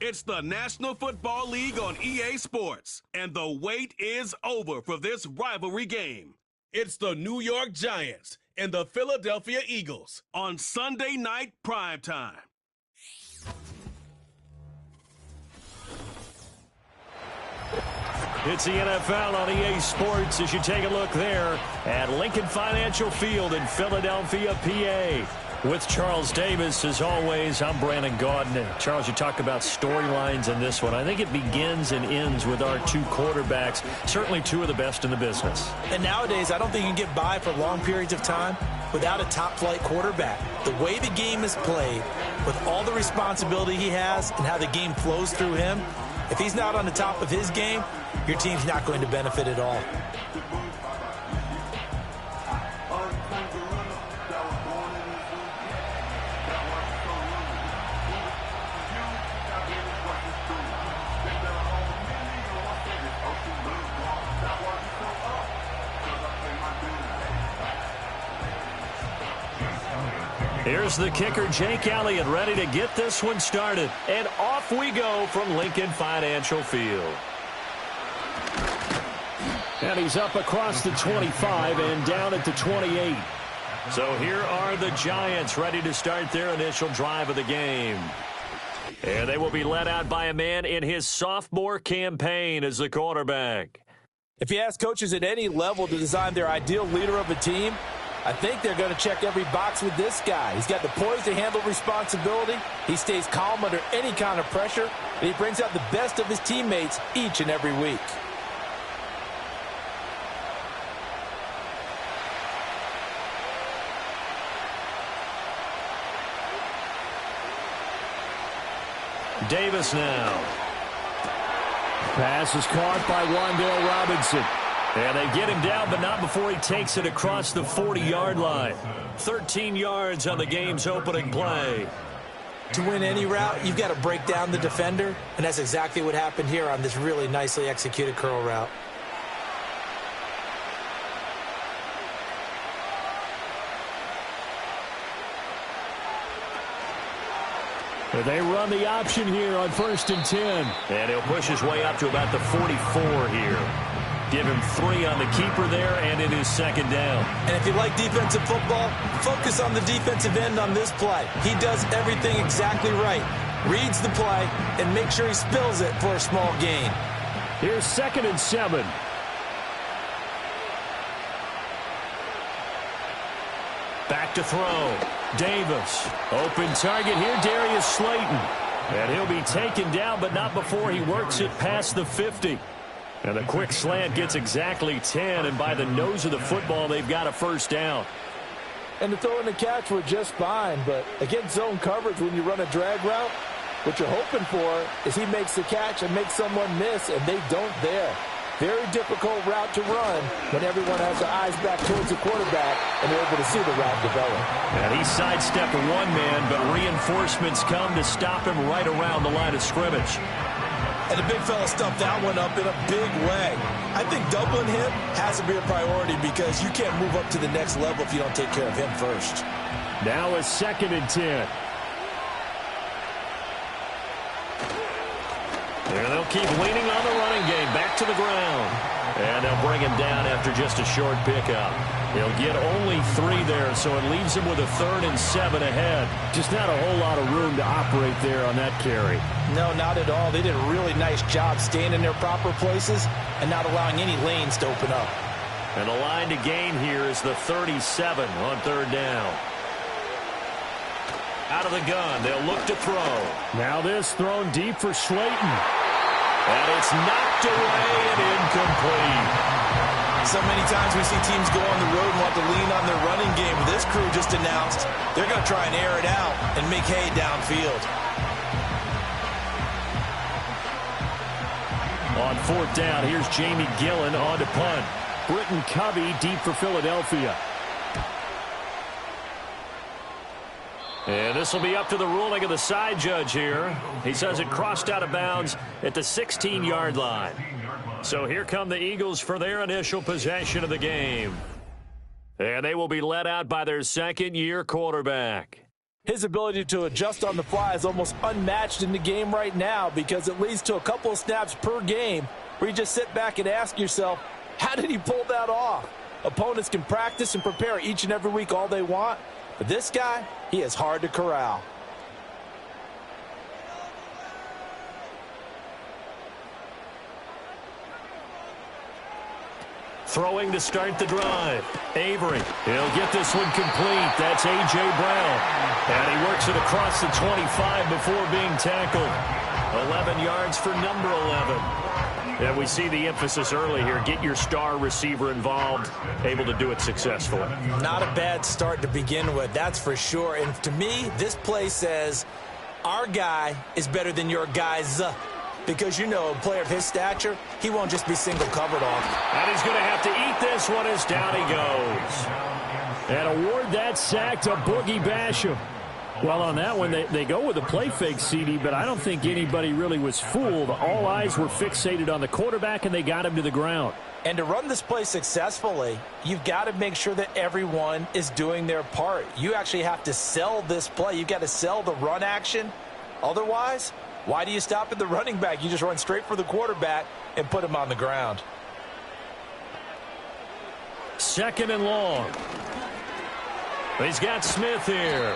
It's the National Football League on EA Sports, and the wait is over for this rivalry game. It's the New York Giants and the Philadelphia Eagles on Sunday night primetime. It's the NFL on EA Sports as you take a look there at Lincoln Financial Field in Philadelphia, PA. With Charles Davis, as always, I'm Brandon Gaudin. Charles, you talk about storylines in this one. I think it begins and ends with our two quarterbacks, certainly two of the best in the business. And nowadays, I don't think you can get by for long periods of time without a top-flight quarterback. The way the game is played, with all the responsibility he has and how the game flows through him, if he's not on the top of his game, your team's not going to benefit at all. Here's the kicker, Jake Elliott, ready to get this one started. And off we go from Lincoln Financial Field. And he's up across the 25 and down at the 28. So here are the Giants ready to start their initial drive of the game. And they will be led out by a man in his sophomore campaign as the quarterback. If you ask coaches at any level to design their ideal leader of a team, I think they're going to check every box with this guy. He's got the poise to handle responsibility. He stays calm under any kind of pressure, and he brings out the best of his teammates each and every week. Davis now. Pass is caught by Wan'Dale Robinson. And they get him down, but not before he takes it across the 40-yard line. 13 yards on the game's opening play. To win any route, you've got to break down the defender, and that's exactly what happened here on this really nicely executed curl route. They run the option here on 1st and 10. And he'll push his way up to about the 44 here. Give him 3 on the keeper there, and it is second down. And if you like defensive football, focus on the defensive end on this play. He does everything exactly right. Reads the play and makes sure he spills it for a small gain. Here's 2nd and 7. Back to throw. Davis. Open target here, Darius Slayton. And he'll be taken down, but not before he works it past the 50. And a quick slant gets exactly 10, and by the nose of the football, they've got a first down. And the throw and the catch were just fine, but against zone coverage, when you run a drag route, what you're hoping for is he makes the catch and makes someone miss, and they don't there. Very difficult route to run when everyone has their eyes back towards the quarterback and they're able to see the route develop. And he sidestepped one man, but reinforcements come to stop him right around the line of scrimmage. And the big fella stuffed that one up in a big way. I think doubling him has to be a priority because you can't move up to the next level if you don't take care of him first. Now a 2nd and 10. There they'll keep leaning on the running game. Back to the ground. And they'll bring him down after just a short pickup. He'll get only 3 there, so it leaves him with a 3rd and 7 ahead. Just not a whole lot of room to operate there on that carry. No, not at all. They did a really nice job staying in their proper places and not allowing any lanes to open up. And the line to gain here is the 37 on 3rd down. Out of the gun, they'll look to throw. Now this thrown deep for Slayton. And it's knocked away and incomplete. So many times we see teams go on the road and want to lean on their running game. This crew just announced they're going to try and air it out and make hay downfield. On 4th down, here's Jamie Gillen on to punt. Britton Covey deep for Philadelphia. And this will be up to the ruling of the side judge here. He says it crossed out of bounds at the 16-yard line. So here come the Eagles for their initial possession of the game. And they will be led out by their second-year quarterback. His ability to adjust on the fly is almost unmatched in the game right now because it leads to a couple of snaps per game where you just sit back and ask yourself, how did he pull that off? Opponents can practice and prepare each and every week all they want, but this guy, he is hard to corral. Throwing to start the drive. Avery, he'll get this one complete. That's A.J. Brown. And he works it across the 25 before being tackled. 11 yards for number 11. And we see the emphasis early here. Get your star receiver involved, able to do it successfully. Not a bad start to begin with, that's for sure. And to me, this play says our guy is better than your guys. Because, you know, a player of his stature, he won't just be single covered off. And he's going to have to eat this one as down he goes. And award that sack to Boogie Basham. Well, on that one, they go with a play fake, CD, but I don't think anybody really was fooled. All eyes were fixated on the quarterback, and they got him to the ground. And to run this play successfully, you've got to make sure that everyone is doing their part. You actually have to sell this play. You've got to sell the run action. Otherwise, why do you stop at the running back? You just run straight for the quarterback and put him on the ground. Second and long. He's got Smith here.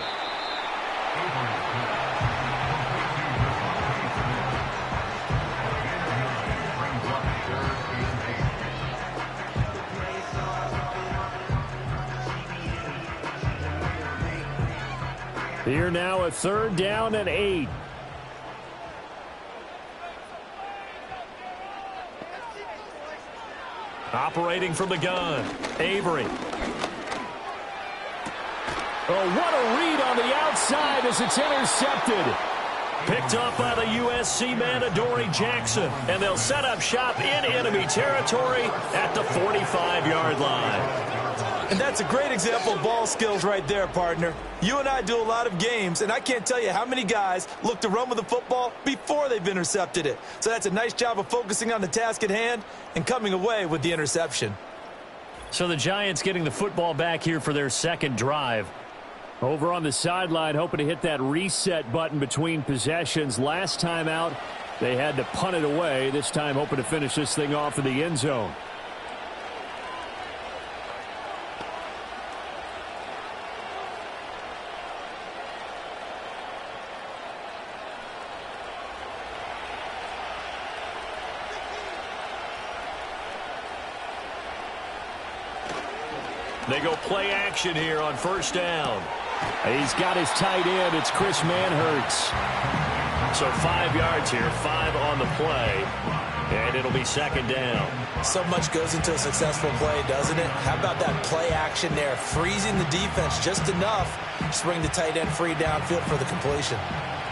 Here now a 3rd down and 8. Operating from the gun, Avery. Oh, what a read on the outside as it's intercepted. Picked up by the USC man, Adoree Jackson. And they'll set up shop in enemy territory at the 45-yard line. And that's a great example of ball skills right there, partner. You and I do a lot of games, and I can't tell you how many guys look to run with the football before they've intercepted it. So that's a nice job of focusing on the task at hand and coming away with the interception. So the Giants getting the football back here for their second drive. Over on the sideline, hoping to hit that reset button between possessions. Last time out, they had to punt it away. This time hoping to finish this thing off in the end zone. They go play action here on first down. He's got his tight end. It's Chris Manhertz. So 5 yards here, 5 on the play, and it'll be second down. So much goes into a successful play, doesn't it? How about that play action there, freezing the defense just enough to bring the tight end free downfield for the completion.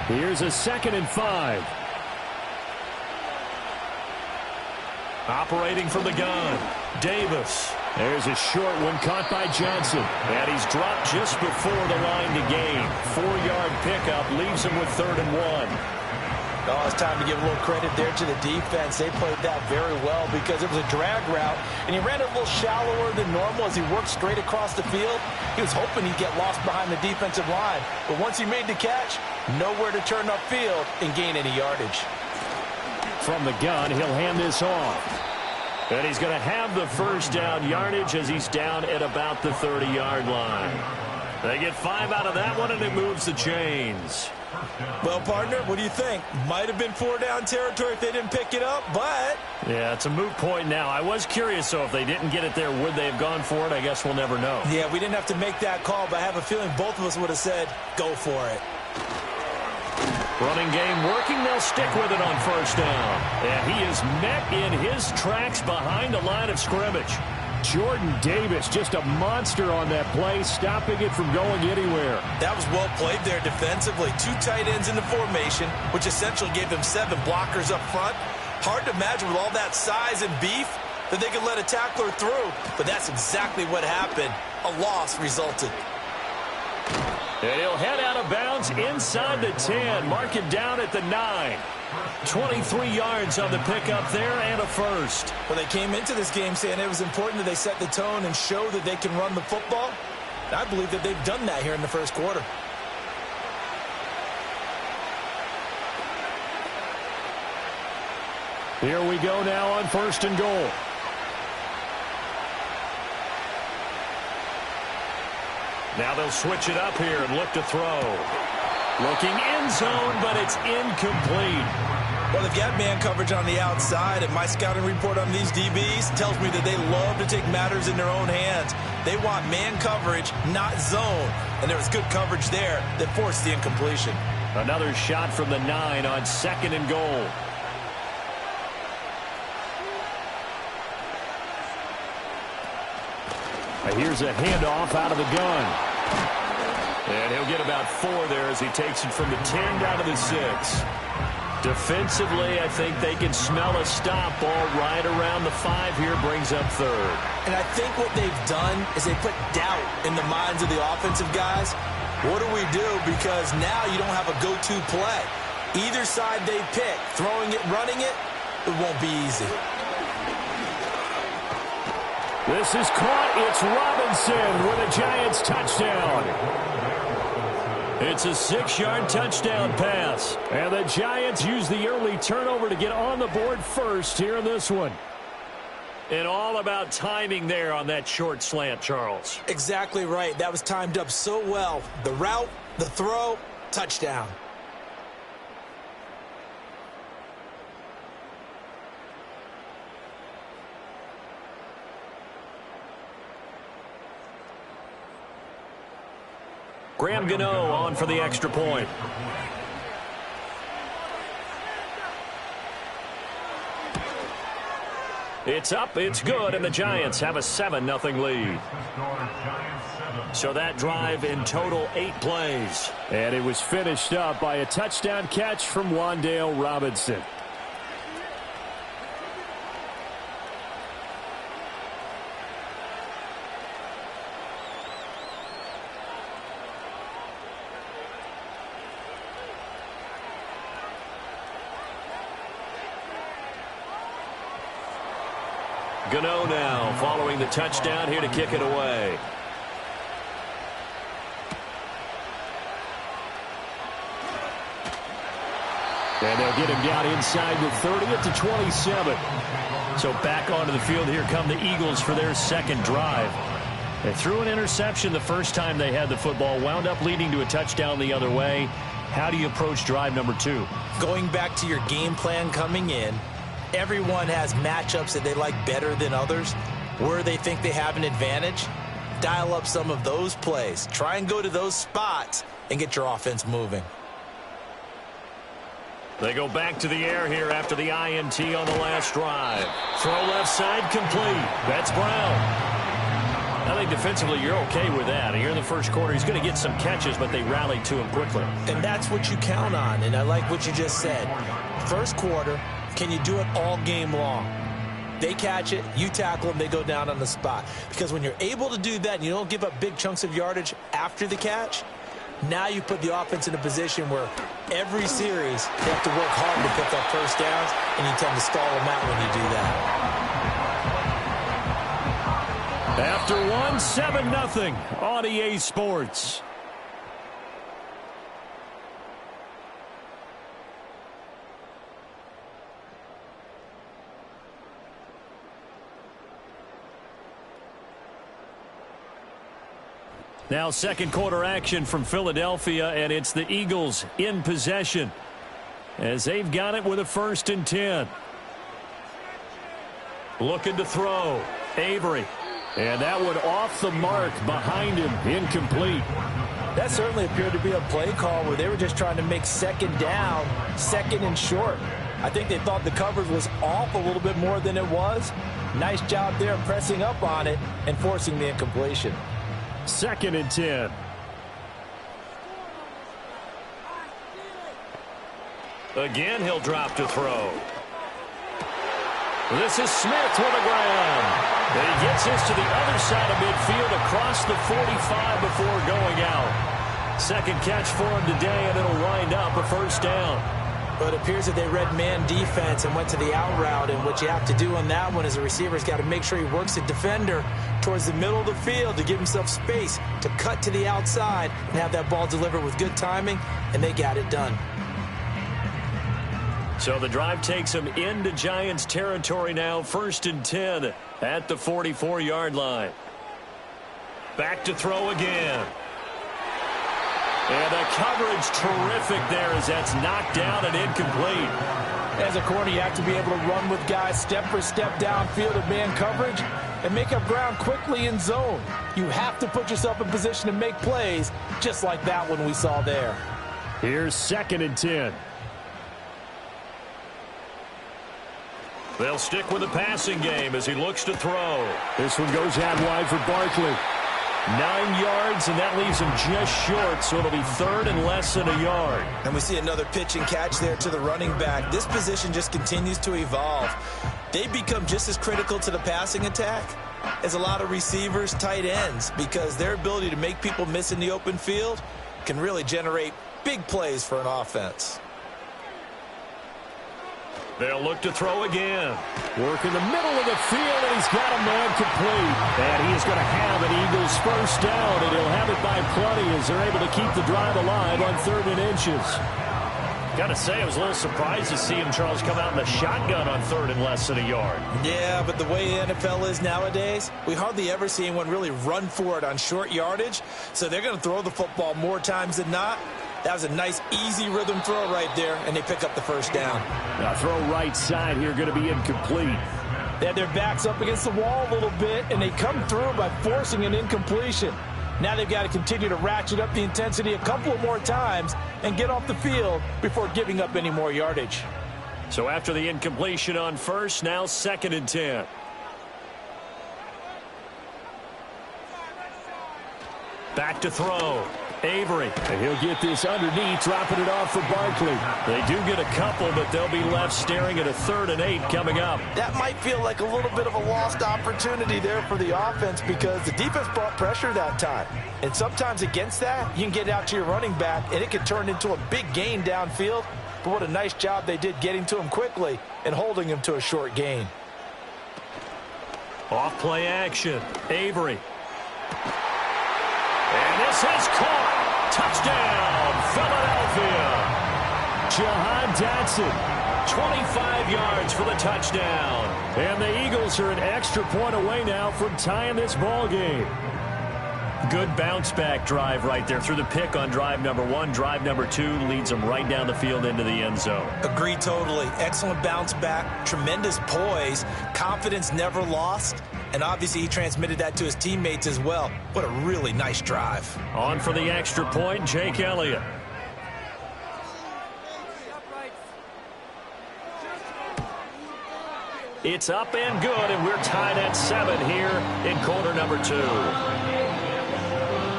Here's a 2nd and 5. Operating from the gun, Davis. There's a short one caught by Johnson. And he's dropped just before the line to gain. 4-yard pickup leaves him with 3rd and 1. Oh, it's time to give a little credit there to the defense. They played that very well because it was a drag route, and he ran it a little shallower than normal as he worked straight across the field. He was hoping he'd get lost behind the defensive line, but once he made the catch, nowhere to turn upfield and gain any yardage. From the gun, he'll hand this off. And he's going to have the first down yardage as he's down at about the 30-yard line. They get 5 out of that one, and it moves the chains. Well, partner, what do you think? Might have been 4-down territory if they didn't pick it up, but... Yeah, it's a moot point now. I was curious, though, if they didn't get it there, would they have gone for it? I guess we'll never know. Yeah, we didn't have to make that call, but I have a feeling both of us would have said, go for it. Running game working. They'll stick with it on first down. And he is met in his tracks behind the line of scrimmage. Jordan Davis, just a monster on that play, stopping it from going anywhere. That was well played there defensively. 2 tight ends in the formation, which essentially gave them 7 blockers up front. Hard to imagine with all that size and beef that they could let a tackler through. But that's exactly what happened. A loss resulted. And he'll head out of bounds inside the 10. Mark it down at the 9. 23 yards on the pickup there and a first. Well, they came into this game saying it was important that they set the tone and show that they can run the football. And I believe that they've done that here in the first quarter. Here we go now on 1st and goal. Now they'll switch it up here and look to throw. Looking end zone, but it's incomplete. Well, they've got man coverage on the outside, and my scouting report on these DBs tells me that they love to take matters in their own hands. They want man coverage, not zone. And there was good coverage there that forced the incompletion. Another shot from the 9 on 2nd and goal. Here's a handoff out of the gun. And he'll get about 4 there as he takes it from the 10 down to the 6. Defensively, I think they can smell a stop. Ball right around the 5 here, brings up 3rd. And I think what they've done is they put doubt in the minds of the offensive guys. What do we do? Because now you don't have a go-to play. Either side they pick, throwing it, running it, it won't be easy. This is caught. It's Robinson with a Giants touchdown. It's a 6-yard touchdown pass. And the Giants use the early turnover to get on the board first here in this one. And all about timing there on that short slant, Charles. Exactly right. That was timed up so well. The route, the throw, touchdown. Graham Gano on for the extra point. It's up, it's good, and the Giants have a 7-0 lead. So that drive in total 8 plays. And it was finished up by a touchdown catch from Wan'Dale Robinson. Gano now following the touchdown here to kick it away. And they'll get him down inside the 30 to 27. So back onto the field, here come the Eagles for their second drive. They threw an interception the first time they had the football, wound up leading to a touchdown the other way. How do you approach drive number 2? Going back to your game plan coming in, everyone has matchups that they like better than others. Where they think they have an advantage, dial up some of those plays. Try and go to those spots and get your offense moving. They go back to the air here after the INT on the last drive. Throw left side complete. That's Brown. I think defensively you're okay with that. Here in the first quarter, he's going to get some catches, but they rallied to him quickly. And that's what you count on, and I like what you just said. First quarter, can you do it all game long? They catch it, you tackle them, they go down on the spot. Because when you're able to do that and you don't give up big chunks of yardage after the catch, now you put the offense in a position where every series they have to work hard to pick up first downs, and you tend to stall them out when you do that. After 7-0 on EA Sports. Now second quarter action from Philadelphia, and it's the Eagles in possession as they've got it with a 1st and 10. Looking to throw. Avery. And that one off the mark behind him. Incomplete. That certainly appeared to be a play call where they were just trying to make second down, second and short. I think they thought the coverage was off a little bit more than it was. Nice job there pressing up on it and forcing the incompletion. 2nd and 10. Again, he'll drop to throw. This is Smith with the ground. And he gets this to the other side of midfield across the 45 before going out. Second catch for him today, and it'll wind up a 1st down. But it appears that they read man defense and went to the out route, and what you have to do on that one is the receiver's got to make sure he works the defender towards the middle of the field to give himself space to cut to the outside and have that ball delivered with good timing, and they got it done. So the drive takes them into Giants territory now, 1st and 10 at the 44-yard line. Back to throw again. And the coverage terrific there as that's knocked down and incomplete. As a corner, you have to be able to run with guys step for step downfield in man coverage and make up ground quickly in zone. You have to put yourself in position to make plays just like that one we saw there. Here's 2nd and 10. They'll stick with the passing game as he looks to throw. This one goes out wide for Barkley. 9 yards, and that leaves him just short, so it'll be 3rd and less than a yard. And we see another pitch and catch there to the running back. This position just continues to evolve. They become just as critical to the passing attack as a lot of receivers, tight ends, because their ability to make people miss in the open field can really generate big plays for an offense. They'll look to throw again. Work in the middle of the field, and he's got a man complete. And he is going to have an Eagles first down, and he'll have it by plenty as they're able to keep the drive alive on 3rd and inches. Got to say, I was a little surprised to see him, Charles, come out in the shotgun on 3rd and less than a yard. Yeah, but the way the NFL is nowadays, we hardly ever see anyone really run for it on short yardage. So they're going to throw the football more times than not. That was a nice, easy rhythm throw right there, and they pick up the first down. Now throw right side here, going to be incomplete. They had their backs up against the wall a little bit, and they come through by forcing an incompletion. Now they've got to continue to ratchet up the intensity a couple of more times and get off the field before giving up any more yardage. So after the incompletion on 1st, now 2nd and 10. Back to throw. Avery. And he'll get this underneath, dropping it off for Barkley. They do get a couple, but they'll be left staring at a 3rd and 8 coming up. That might feel like a little bit of a lost opportunity there for the offense because the defense brought pressure that time. And sometimes against that, you can get out to your running back, and it can turn into a big gain downfield. But what a nice job they did getting to him quickly and holding him to a short gain. Off play action. Avery. And this is caught. Touchdown, Philadelphia. Jahan Dotson. 25 yards for the touchdown. And the Eagles are an extra point away now from tying this ball game. Good bounce-back drive right there through the pick on drive number 1. Drive number 2 leads them right down the field into the end zone. Agree totally. Excellent bounce back, tremendous poise, confidence never lost, and obviously he transmitted that to his teammates as well. What a really nice drive. On for the extra point, Jake Elliott. It's up and good, and we're tied at 7 here in quarter number 2.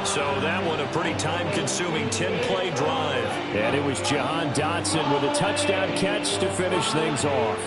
So that one a pretty time-consuming 10-play drive. And it was Jahan Dotson with a touchdown catch to finish things off.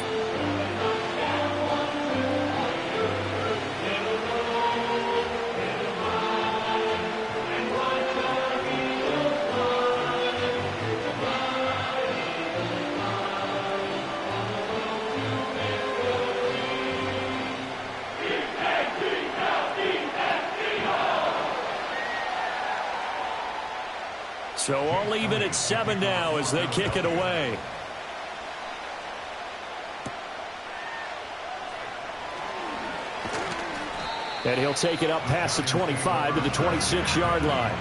So all even at 7 now as they kick it away. And he'll take it up past the 25 to the 26-yard line.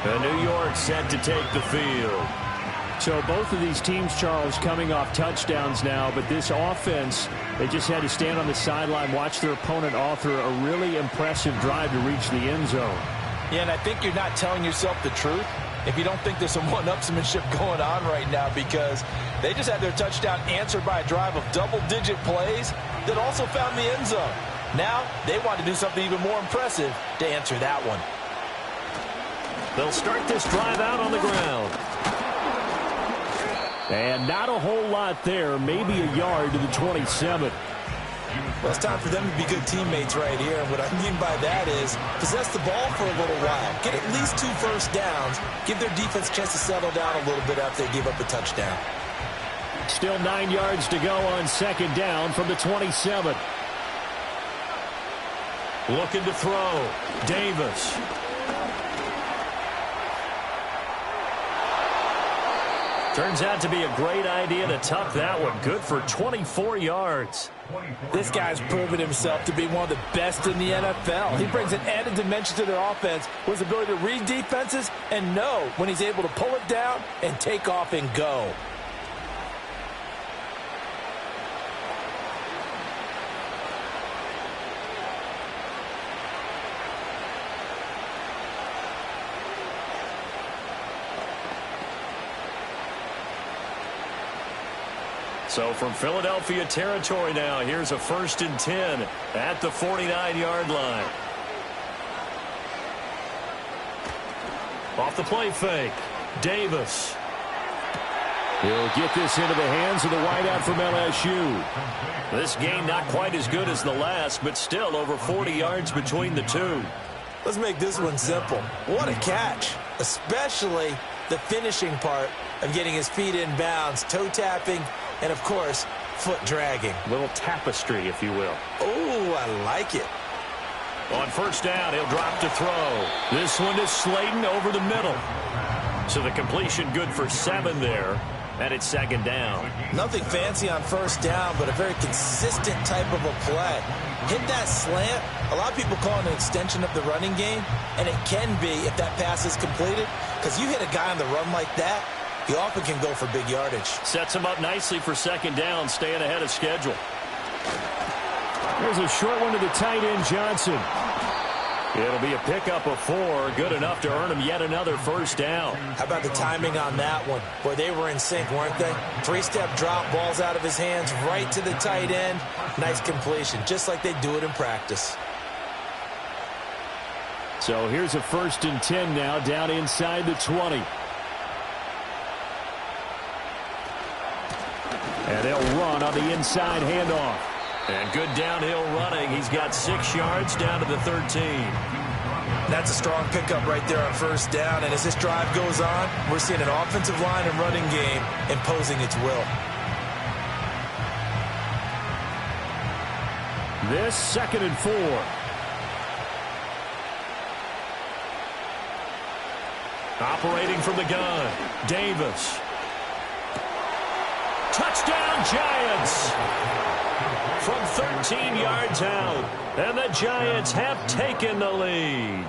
And New York set to take the field. So both of these teams, Charles, coming off touchdowns now, but this offense, they just had to stand on the sideline, watch their opponent author a really impressive drive to reach the end zone. Yeah, and I think you're not telling yourself the truth if you don't think there's some one-upsmanship going on right now, because they just had their touchdown answered by a drive of double-digit plays that also found the end zone. Now they want to do something even more impressive to answer that one. They'll start this drive out on the ground. And not a whole lot there, maybe a yard to the 27. Well, it's time for them to be good teammates right here. And what I mean by that is possess the ball for a little while. Get at least 2 first downs. Give their defense a chance to settle down a little bit after they give up a touchdown. Still 9 yards to go on second down from the 27. Looking to throw. Davis. Turns out to be a great idea to tuck that one. Good for 24 yards. This guy's proven himself to be one of the best in the NFL. He brings an added dimension to their offense with his ability to read defenses and know when he's able to pull it down and take off and go. So from Philadelphia territory now, here's a 1st and 10 at the 49-yard line. Off the play fake, Davis. He'll get this into the hands of the wideout from LSU. This game not quite as good as the last, but still over 40 yards between the two. Let's make this one simple. What a catch, especially the finishing part of getting his feet in bounds, toe tapping, and, of course, foot dragging. Little tapestry, if you will. Oh, I like it. On 1st down, he'll drop to throw. This one is Slayton over the middle. So the completion good for 7 there, and it's 2nd down. Nothing fancy on 1st down, but a very consistent type of a play. Hit that slant. A lot of people call it an extension of the running game, and it can be if that pass is completed, because you hit a guy on the run like that, he often can go for big yardage. Sets him up nicely for 2nd down, staying ahead of schedule. There's a short one to the tight end, Johnson. It'll be a pickup of 4, good enough to earn him yet another 1st down. How about the timing on that one? Boy, they were in sync, weren't they? 3-step drop, balls out of his hands, right to the tight end. Nice completion, just like they do it in practice. So here's a 1st and 10 now, down inside the 20. And they'll run on the inside handoff. And good downhill running. He's got 6 yards down to the 13. That's a strong pickup right there on 1st down. And as this drive goes on, we're seeing an offensive line and running game imposing its will. This 2nd and 4. Operating from the gun, Davis. Touchdown, Giants! From 13 yards out, and the Giants have taken the lead.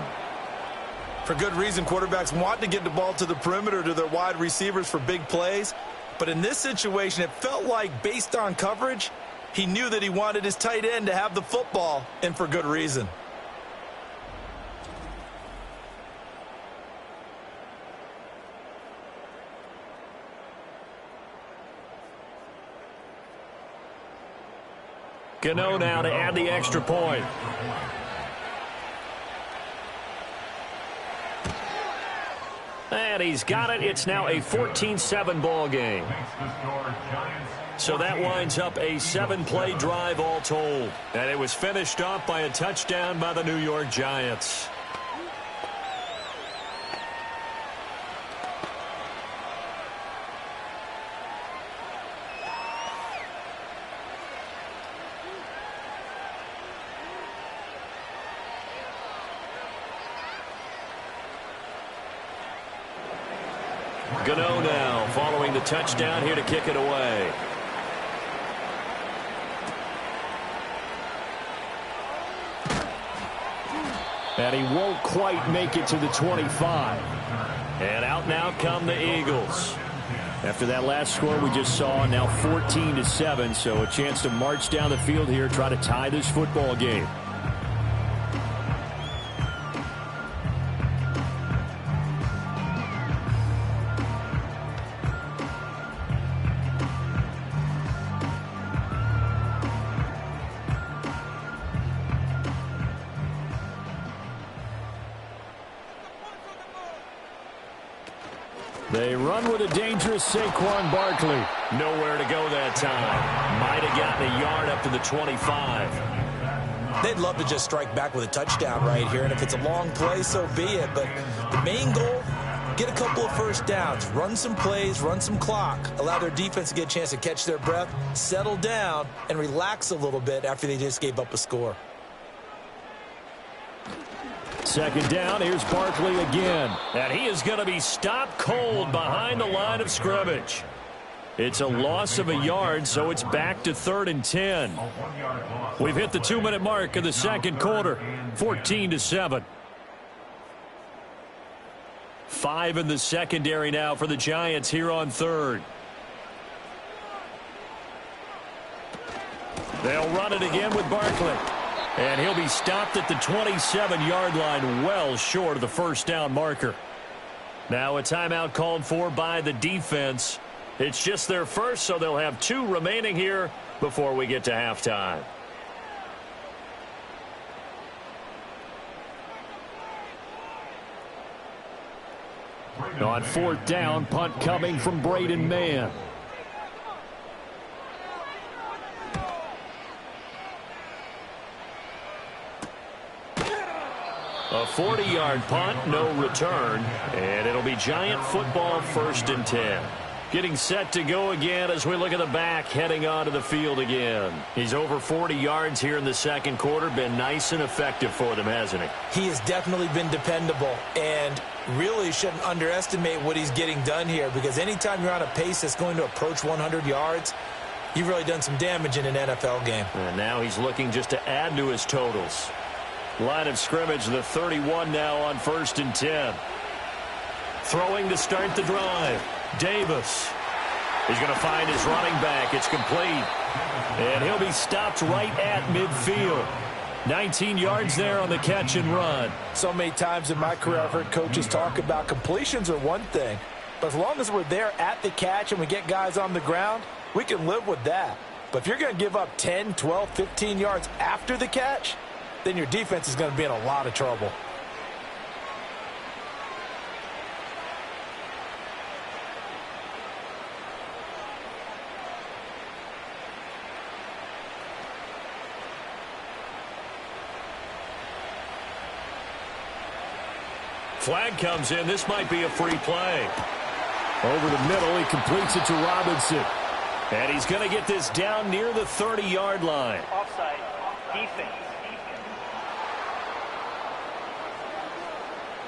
For good reason, quarterbacks want to get the ball to the perimeter to their wide receivers for big plays. But in this situation, it felt like, based on coverage, he knew that he wanted his tight end to have the football, and for good reason. Gano now to add the extra point. And he's got it. It's now a 14-7 ball game. So that winds up a 7-play drive all told. And it was finished off by a touchdown by the New York Giants. Gano now following the touchdown here to kick it away. And he won't quite make it to the 25. And out now come the Eagles. After that last score we just saw, now 14-7, so a chance to march down the field here, try to tie this football game. They run with a dangerous Saquon Barkley. Nowhere to go that time. Might have gotten a yard up to the 25. They'd love to just strike back with a touchdown right here, and if it's a long play, so be it. But the main goal, get a couple of 1st downs, run some plays, run some clock, allow their defense to get a chance to catch their breath, settle down, and relax a little bit after they just gave up a score. Second down, here's Barkley again. And he is going to be stopped cold behind the line of scrimmage. It's a loss of a yard, so it's back to 3rd and 10. We've hit the 2-minute mark of the second quarter, 14-7. 5 in the secondary now for the Giants here on 3rd. They'll run it again with Barkley. And he'll be stopped at the 27-yard line, well short of the first down marker. Now a timeout called for by the defense. It's just their first, so they'll have 2 remaining here before we get to halftime. On 4th down, punt coming from Braden Mann. A 40-yard punt, no return, and it'll be Giant football 1st and 10. Getting set to go again as we look at the back, heading onto the field again. He's over 40 yards here in the second quarter. Been nice and effective for them, hasn't he? He has definitely been dependable, and really shouldn't underestimate what he's getting done here, because anytime you're on a pace that's going to approach 100 yards, you've really done some damage in an NFL game. And now he's looking just to add to his totals. Line of scrimmage, the 31 now on 1st and 10. Throwing to start the drive. Davis. He's going to find his running back. It's complete. And he'll be stopped right at midfield. 19 yards there on the catch and run. So many times in my career I've heard coaches talk about completions are one thing, but as long as we're there at the catch and we get guys on the ground, we can live with that. But if you're going to give up 10, 12, 15 yards after the catch, then your defense is going to be in a lot of trouble. Flag comes in. This might be a free play. Over the middle, he completes it to Robinson. And he's going to get this down near the 30-yard line. Offside. Defense.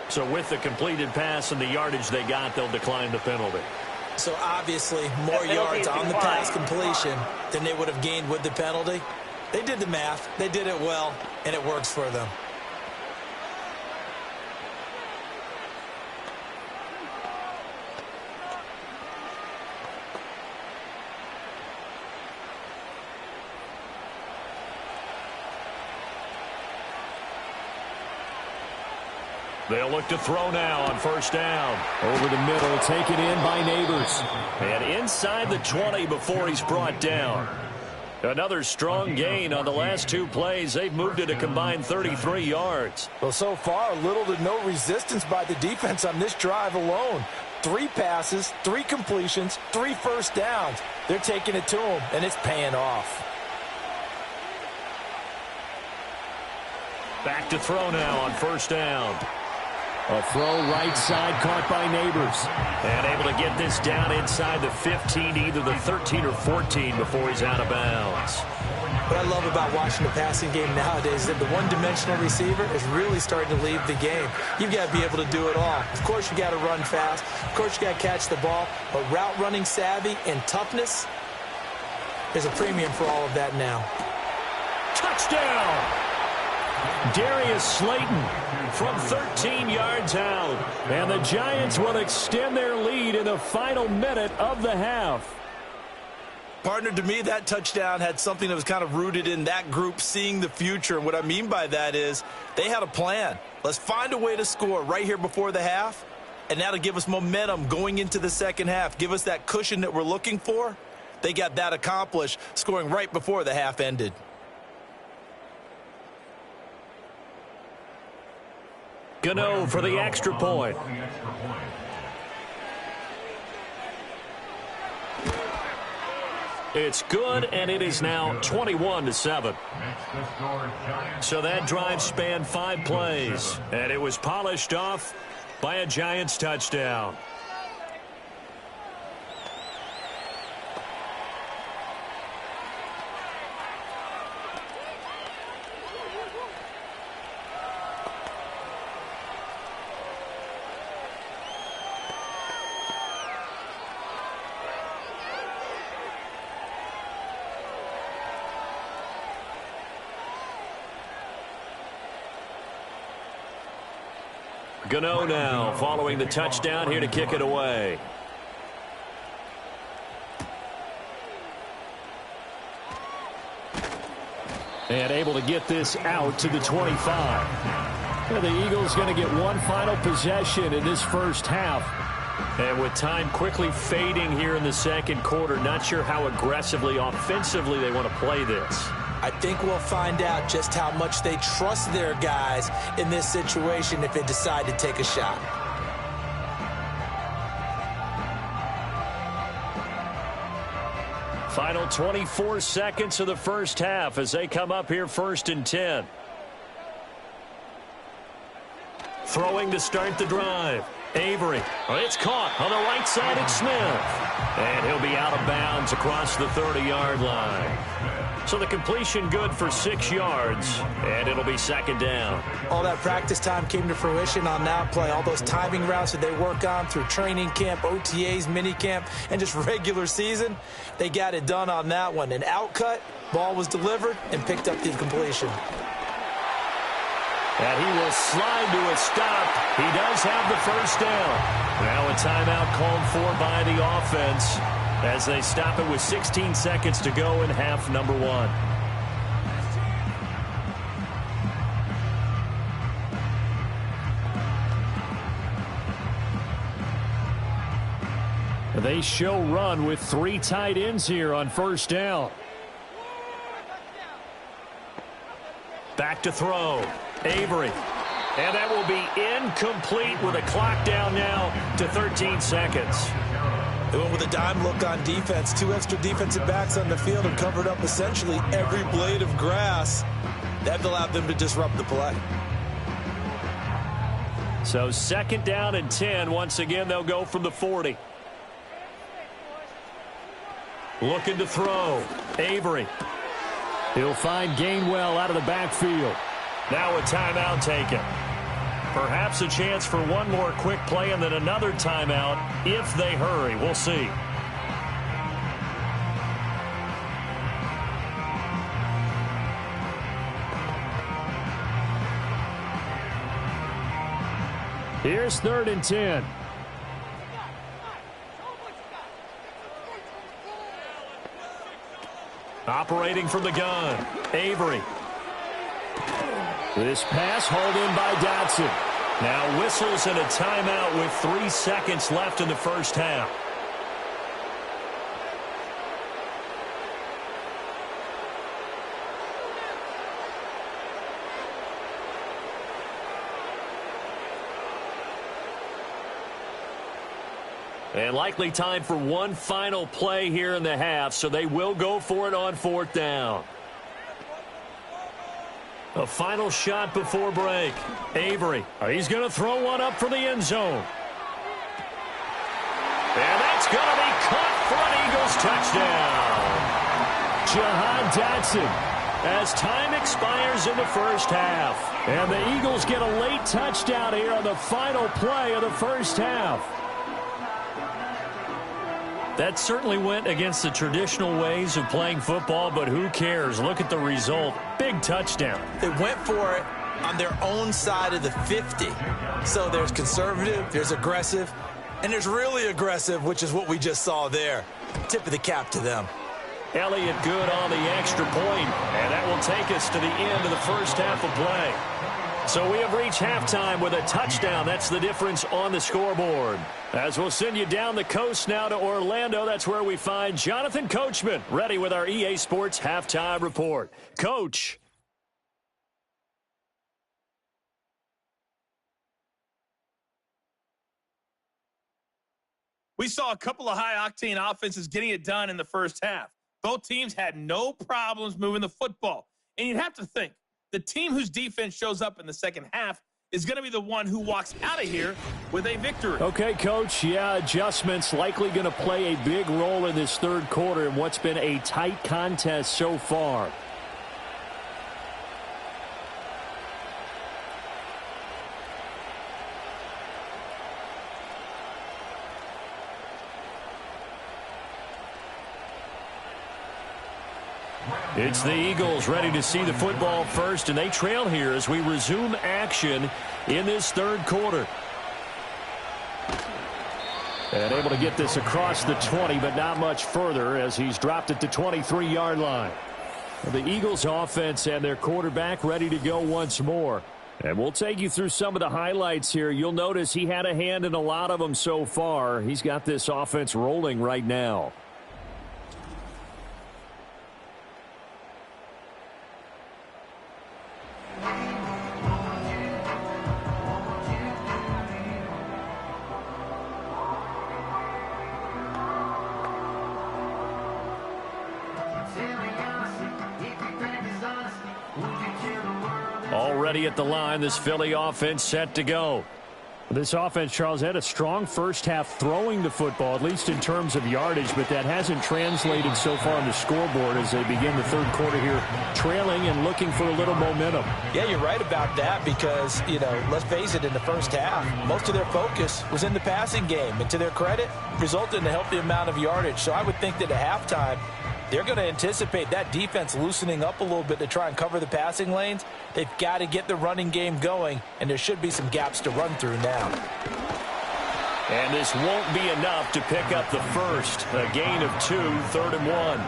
So with the completed pass and the yardage they got, they'll decline the penalty. So obviously more yards on the pass completion than they would have gained with the penalty. They did the math. They did it well, and it works for them. They'll look to throw now on 1st down. Over the middle, taken in by Neighbors. And inside the 20 before he's brought down. Another strong gain on the last 2 plays. They've moved it a combined 33 yards. Well, so far, little to no resistance by the defense on this drive alone. 3 passes, 3 completions, 3 first downs. They're taking it to them, and it's paying off. Back to throw now on 1st down. A throw right side caught by Neighbors. And able to get this down inside the 15, either the 13 or 14 before he's out of bounds. What I love about watching the passing game nowadays is that the one-dimensional receiver is really starting to leave the game. You've got to be able to do it all. Of course, you got to run fast. Of course, you got to catch the ball. But route running savvy and toughness, there's a premium for all of that now. Touchdown! Darius Slayton from 13 yards out. And the Giants will extend their lead in the final minute of the half. Partner, to me, that touchdown had something that was kind of rooted in that group seeing the future. And what I mean by that is they had a plan. Let's find a way to score right here before the half, and that'll give us momentum going into the second half. Give us that cushion that we're looking for. They got that accomplished, scoring right before the half ended. Gano for the extra point. It's good, and it is now 21-7. So that drive spanned 5 plays, and it was polished off by a Giants touchdown. Gano now following the touchdown here to kick it away. And able to get this out to the 25. And the Eagles going to get one final possession in this first half. And with time quickly fading here in the second quarter, not sure how aggressively, offensively they want to play this. I think we'll find out just how much they trust their guys in this situation if they decide to take a shot. Final 24 seconds of the first half as they come up here 1st and 10. Throwing to start the drive. Avery. It's caught on the right side at Smith. And he'll be out of bounds across the 30-yard line. So the completion good for 6 yards, and it'll be 2nd down. All that practice time came to fruition on that play. All those timing routes that they work on through training camp, OTAs, minicamp, and just regular season, they got it done on that one. An outcut, ball was delivered, and picked up the completion. And he will slide to a stop. He does have the 1st down. Now a timeout called for by the offense as they stop it with 16 seconds to go in half number 1. They show run with 3 tight ends here on 1st down. Back to throw. Avery. And that will be incomplete with a clock down now to 13 seconds. They went with a dime look on defense. 2 extra defensive backs on the field and covered up essentially every blade of grass. That allowed them to disrupt the play. So 2nd down and 10. Once again, they'll go from the 40. Looking to throw. Avery. He'll find Gainwell out of the backfield. Now a timeout taken. Perhaps a chance for one more quick play and then another timeout if they hurry. We'll see. Here's 3rd and 10. Operating from the gun. Avery. This pass hauled in by Dotson. Now whistles and a timeout with 3 seconds left in the first half. And likely time for one final play here in the half, so they will go for it on 4th down. A final shot before break. Avery. He's going to throw one up for the end zone. And that's going to be caught for an Eagles touchdown. Jahan Dotson as time expires in the first half. And the Eagles get a late touchdown here on the final play of the first half. That certainly went against the traditional ways of playing football, but who cares? Look at the result. Big touchdown. They went for it on their own side of the 50. So there's conservative, there's aggressive, and there's really aggressive, which is what we just saw there. Tip of the cap to them. Elliott good on the extra point, and that will take us to the end of the first half of play. So we have reached halftime with a touchdown. That's the difference on the scoreboard. As we'll send you down the coast now to Orlando, that's where we find Jonathan Coachman ready with our EA Sports Halftime Report. Coach. We saw a couple of high-octane offenses getting it done in the first half. Both teams had no problems moving the football. And you'd have to think, the team whose defense shows up in the second half is going to be the one who walks out of here with a victory. Okay, Coach. Yeah, adjustments likely going to play a big role in this third quarter in what's been a tight contest so far. It's the Eagles ready to see the football first, and they trail here as we resume action in this third quarter. And able to get this across the 20, but not much further as he's dropped it to 23-yard line. The Eagles offense and their quarterback ready to go once more. And we'll take you through some of the highlights here. You'll notice he had a hand in a lot of them so far. He's got this offense rolling right now. Already at the line, this Philly offense set to go. This offense, Charles, had a strong first half throwing the football, at least in terms of yardage, but that hasn't translated so far on the scoreboard as they begin the third quarter here, trailing and looking for a little momentum. Yeah, you're right about that because, let's face it, in the first half, most of their focus was in the passing game. And to their credit, resulted in a healthy amount of yardage. So I would think that at halftime, they're going to anticipate that defense loosening up a little bit to try and cover the passing lanes. They've got to get the running game going, and there should be some gaps to run through now. And this won't be enough to pick up the first. A gain of 2, 3rd and 1.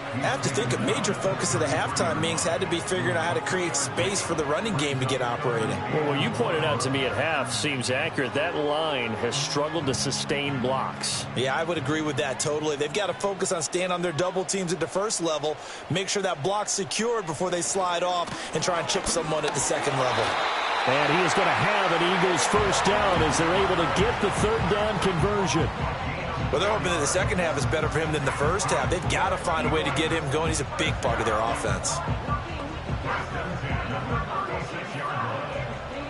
I have to think a major focus of the halftime meetings had to be figuring out how to create space for the running game to get operating. Well, what you pointed out to me at half seems accurate. That line has struggled to sustain blocks. Yeah, I would agree with that totally. They've got to focus on staying on their double teams at the first level, make sure that block's secured before they slide off and try and chip someone at the second level. And he is going to have an Eagles first down as they're able to get the third down conversion. Well, they're hoping that the second half is better for him than the first half. They've got to find a way to get him going. He's a big part of their offense.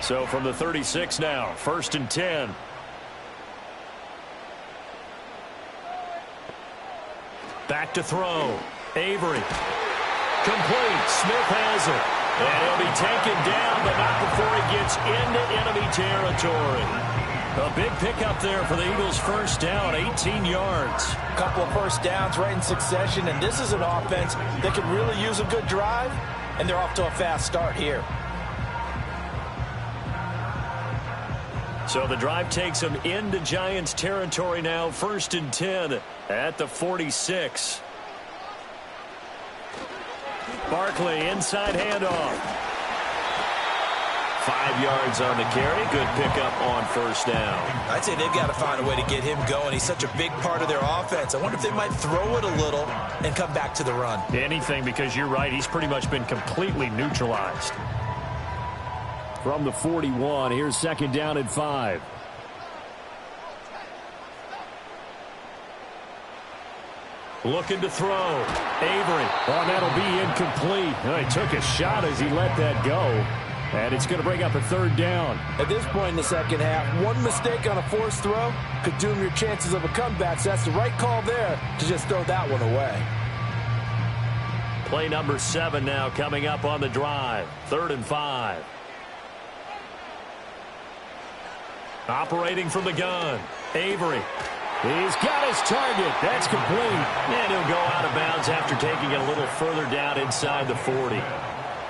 So from the 36 now, 1st and 10. Back to throw. Avery. Complete. Smith has it. And he'll be taken down, but not before he gets into enemy territory. A big pickup there for the Eagles' first down, 18 yards. A couple of first downs right in succession, and this is an offense that can really use a good drive, and they're off to a fast start here. So the drive takes them into Giants territory now, 1st and 10 at the 46. Barkley, inside handoff. 5 yards on the carry. Good pickup on first down. I'd say they've got to find a way to get him going. He's such a big part of their offense. I wonder if they might throw it a little and come back to the run. Anything, because you're right. He's pretty much been completely neutralized. From the 41, here's 2nd down and 5. Looking to throw. Avery. Oh, that'll be incomplete. He took a shot as he let that go. And it's going to bring up a 3rd down. At this point in the second half, one mistake on a forced throw could doom your chances of a comeback. So that's the right call there to just throw that one away. Play number 7 now coming up on the drive. 3rd and 5. Operating from the gun. Avery. He's got his target. That's complete. And he'll go out of bounds after taking it a little further down inside the 40.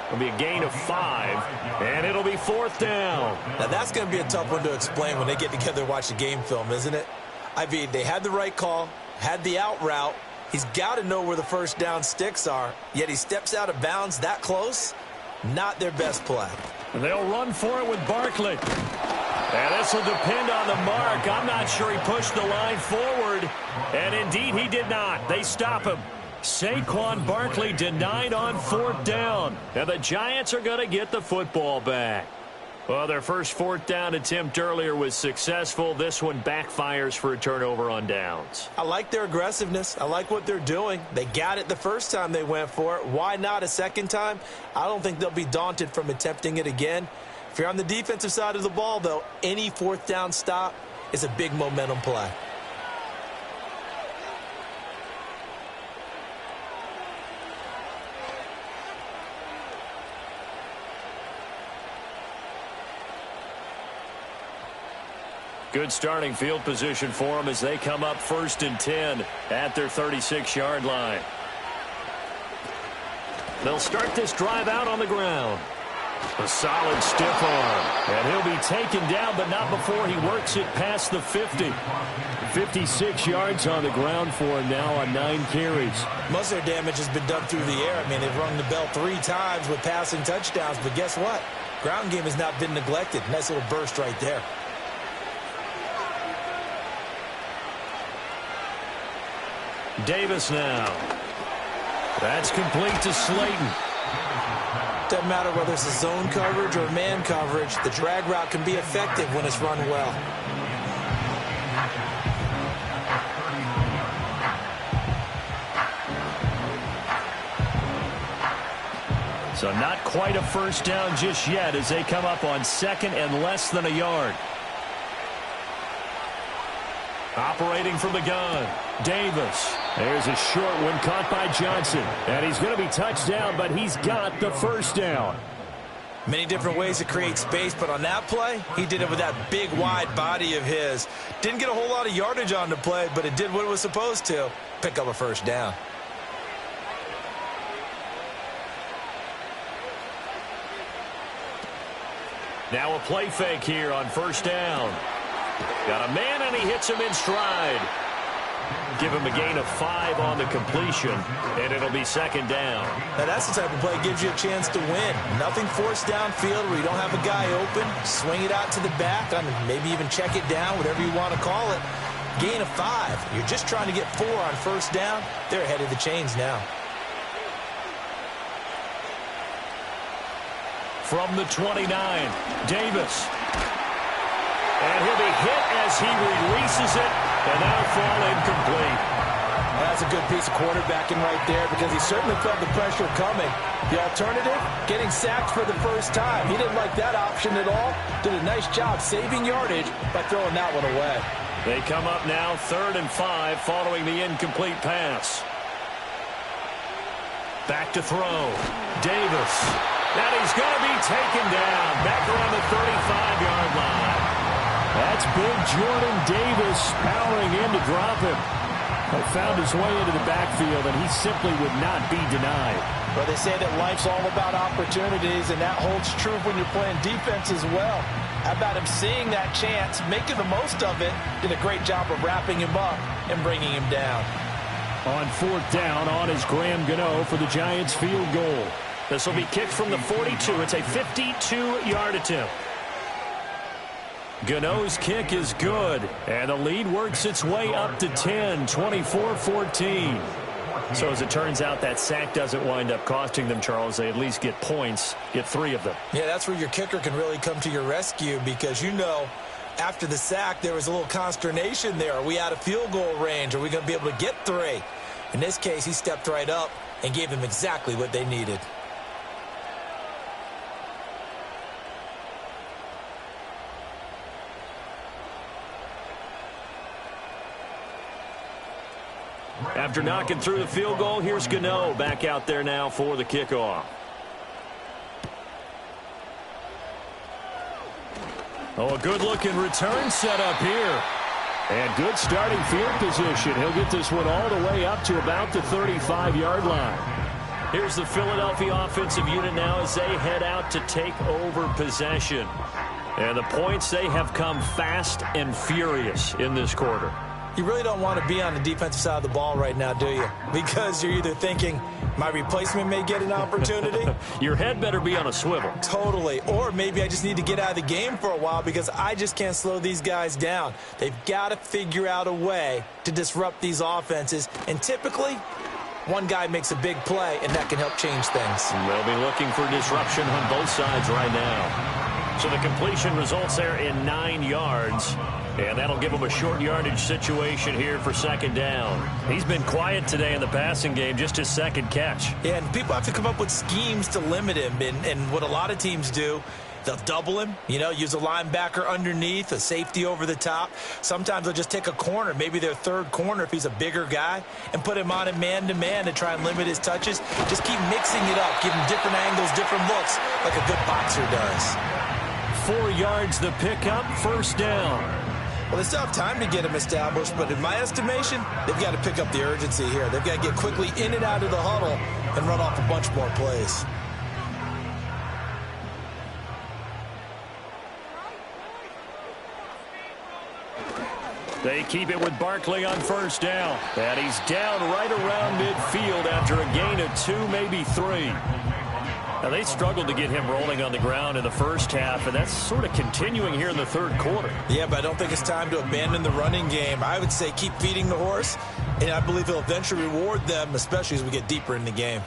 It'll be a gain of 5, and it'll be 4th down. Now, that's going to be a tough one to explain when they get together and watch the game film, isn't it? I mean, they had the right call, had the out route. He's got to know where the first down sticks are, yet he steps out of bounds that close. Not their best play. And they'll run for it with Barkley. And this will depend on the mark. I'm not sure he pushed the line forward. And indeed, he did not. They stop him. Saquon Barkley denied on 4th down. And the Giants are going to get the football back. Well, their first 4th down attempt earlier was successful. This one backfires for a turnover on downs. I like their aggressiveness. I like what they're doing. They got it the first time they went for it. Why not a second time? I don't think they'll be daunted from attempting it again. If you're on the defensive side of the ball, though, any 4th down stop is a big momentum play. Good starting field position for them as they come up 1st and 10 at their 36-yard line. They'll start this drive out on the ground. A solid stiff arm. And he'll be taken down, but not before he works it past the 50. 56 yards on the ground for him now on 9 carries. Most of their damage has been done through the air. I mean, they've rung the bell 3 times with passing touchdowns, but guess what? Ground game has not been neglected. Nice little burst right there. Davis now. That's complete to Slayton. Doesn't matter whether it's a zone coverage or man coverage, the drag route can be effective when it's run well. So not quite a first down just yet as they come up on 2nd and less than a yard. Operating from the gun, Davis. There's a short one caught by Johnson. And he's going to be touched down, but he's got the first down. Many different ways to create space, but on that play, he did it with that big, wide body of his. Didn't get a whole lot of yardage on the play, but it did what it was supposed to. Pick up a first down. Now a play fake here on first down. Got a man, and he hits him in stride. Give him a gain of 5 on the completion, and it'll be 2nd down. Now that's the type of play that gives you a chance to win. Nothing forced downfield where you don't have a guy open. Swing it out to the back, maybe even check it down, whatever you want to call it. Gain of 5. You're just trying to get 4 on first down. They're ahead of the chains now. From the 29, Davis. And he'll be hit as he releases it, and that'll fall incomplete. That's a good piece of quarterbacking right there because he certainly felt the pressure coming. The alternative, getting sacked for the first time. He didn't like that option at all. Did a nice job saving yardage by throwing that one away. They come up now 3rd and 5 following the incomplete pass. Back to throw. Davis. And he's going to be taken down back around the 35-yard line. That's big Jordan Davis powering in to drop him. But found his way into the backfield, and he simply would not be denied. Well, they say that life's all about opportunities, and that holds true when you're playing defense as well. How about him seeing that chance, making the most of it, did a great job of wrapping him up and bringing him down. On 4th down, on is Graham Gano for the Giants field goal. This will be kicked from the 42. It's a 52-yard attempt. Gano's kick is good, and the lead works its way up to 10, 24-14. So as it turns out, that sack doesn't wind up costing them, Charles. They at least get points, get 3 of them. Yeah, that's where your kicker can really come to your rescue because you know after the sack there was a little consternation there. Are we out of field goal range? Are we going to be able to get 3? In this case, he stepped right up and gave them exactly what they needed. After knocking through the field goal, here's Gano back out there now for the kickoff. Oh, a good-looking return set up here. And good starting field position. He'll get this one all the way up to about the 35-yard line. Here's the Philadelphia offensive unit now as they head out to take over possession. And the points, they have come fast and furious in this quarter. You really don't want to be on the defensive side of the ball right now, do you? Because you're either thinking, my replacement may get an opportunity. Your head better be on a swivel. Totally. Or maybe I just need to get out of the game for a while because I just can't slow these guys down. They've got to figure out a way to disrupt these offenses. And typically, one guy makes a big play, and that can help change things. They'll be looking for disruption on both sides right now. So the completion results there in 9 yards. And that'll give him a short yardage situation here for 2nd down. He's been quiet today in the passing game, just his 2nd catch. Yeah, and people have to come up with schemes to limit him. And what a lot of teams do, they'll double him, use a linebacker underneath, a safety over the top. Sometimes they'll just take a corner, maybe their 3rd corner if he's a bigger guy, and put him on a man-to-man to try and limit his touches. Just keep mixing it up, give him different angles, different looks, like a good boxer does. 4 yards the pickup, 1st down. Well, they still have time to get him established, but in my estimation, they've got to pick up the urgency here. They've got to get quickly in and out of the huddle and run off a bunch more plays. They keep it with Barkley on first down. And he's down right around midfield after a gain of 2, maybe 3. Now, they struggled to get him rolling on the ground in the first half, and that's sort of continuing here in the third quarter. Yeah, but I don't think it's time to abandon the running game. I would say keep feeding the horse, and I believe he'll eventually reward them, especially as we get deeper in the game.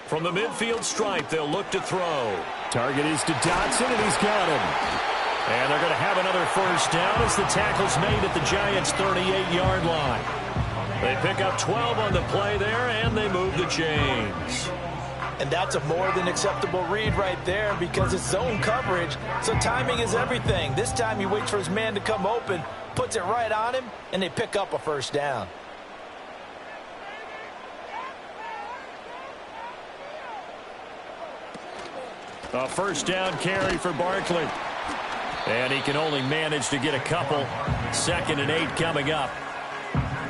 From the midfield stripe, they'll look to throw. Target is to Dotson, and he's got him. And they're going to have another first down as the tackle's made at the Giants' 38-yard line. They pick up 12 on the play there, and they move the chains. And that's a more than acceptable read right there because it's zone coverage, so timing is everything. This time he waits for his man to come open, puts it right on him, and they pick up a first down. A first down carry for Barkley. And he can only manage to get a couple. 2nd and 8 coming up.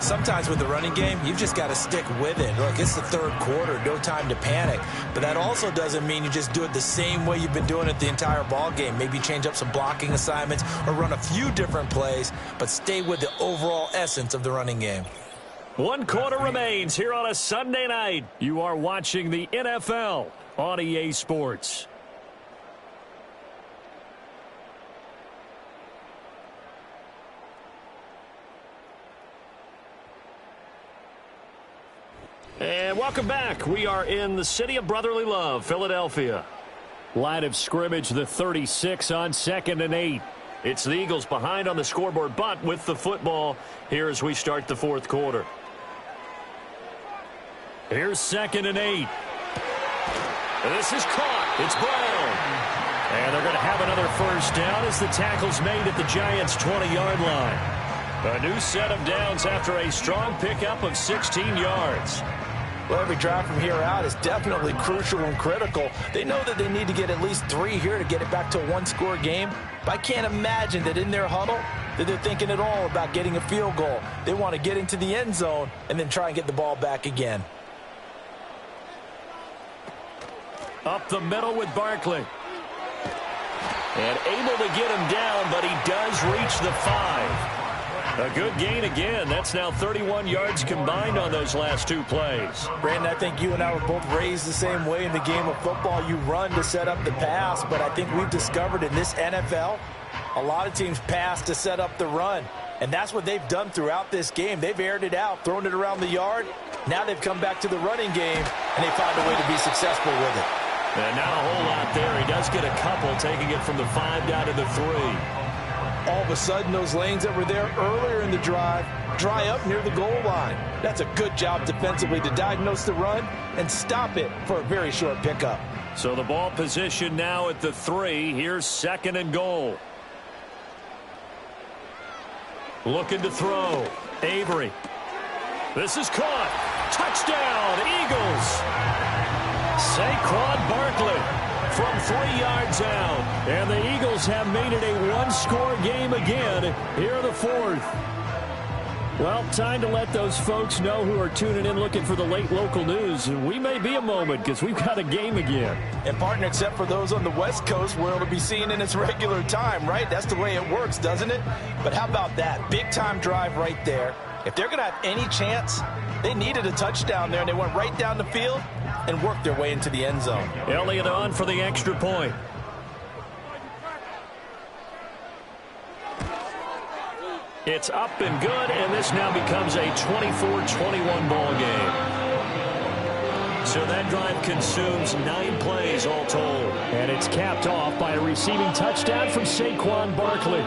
Sometimes with the running game, you've just got to stick with it. Look, it's the third quarter, no time to panic. But that also doesn't mean you just do it the same way you've been doing it the entire ball game. Maybe change up some blocking assignments or run a few different plays, but stay with the overall essence of the running game. 1 quarter remains here on a Sunday night. You are watching the NFL on EA Sports. And welcome back. We are in the city of brotherly love, Philadelphia. Line of scrimmage, the 36 on 2nd and 8. It's the Eagles behind on the scoreboard, but with the football here as we start the fourth quarter. Here's 2nd and 8. This is caught. It's Brown. And they're going to have another first down as the tackle's made at the Giants' 20-yard line. A new set of downs after a strong pickup of 16 yards. Well, every drive from here out is definitely crucial and critical. They know that they need to get at least 3 here to get it back to a 1-score game. But I can't imagine that in their huddle that they're thinking at all about getting a field goal. They want to get into the end zone and then try and get the ball back again. Up the middle with Barkley. And able to get him down, but he does reach the 5. A good gain again. That's now 31 yards combined on those last 2 plays. Brandon, I think you and I were both raised the same way in the game of football. You run to set up the pass, but I think we've discovered in this NFL, a lot of teams pass to set up the run. And that's what they've done throughout this game. They've aired it out, thrown it around the yard. Now they've come back to the running game, and they found a way to be successful with it. And now a whole lot there. He does get a couple, taking it from the 5 down to the 3. All of a sudden, those lanes that were there earlier in the drive dry up near the goal line. That's a good job defensively to diagnose the run and stop it for a very short pickup. So the ball position now at the 3. Here's 2nd and goal. Looking to throw. Avery. This is caught. Touchdown, Eagles. Saquon Barkley from 3 yards out. And the Eagles have made it a 1-score game again here in the 4th. Well, time to let those folks know who are tuning in looking for the late local news. We may be a moment because we've got a game again. And, partner, except for those on the West Coast where it'll be seen in its regular time, right? That's the way it works, doesn't it? But how about that? Big-time drive right there. If they're going to have any chance, they needed a touchdown there, and they went right down the field and worked their way into the end zone. Elliott on for the extra point. It's up and good, and this now becomes a 24-21 ball game. So that drive consumes 9 plays all told. And it's capped off by a receiving touchdown from Saquon Barkley.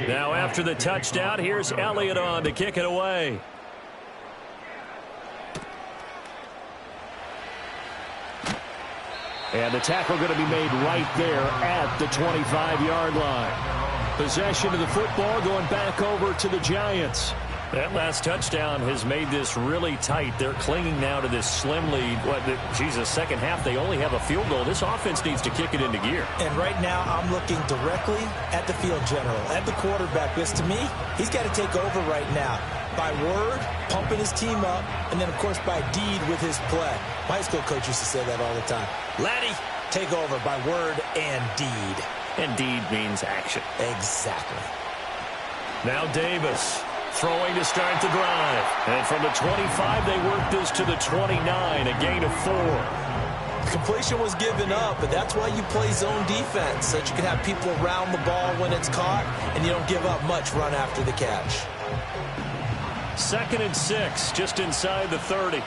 Now after the touchdown, here's Elliott on to kick it away. And the tackle going to be made right there at the 25-yard line. Possession of the football going back over to the Giants. That last touchdown has made this really tight. They're clinging now to this slim lead. Second half, they only have a field goal. This offense needs to kick it into gear. And right now, I'm looking directly at the field general, at the quarterback. Because to me, he's got to take over right now. By word, pumping his team up, and then, of course, by deed with his play. My high school coach used to say that all the time. Laddie, take over by word and deed. And deed means action. Exactly. Now Davis throwing to start the drive. And from the 25, they work this to the 29, a gain of 4. Completion was given up, but that's why you play zone defense, so that you can have people around the ball when it's caught, and you don't give up much run after the catch. 2nd and 6, just inside the 30.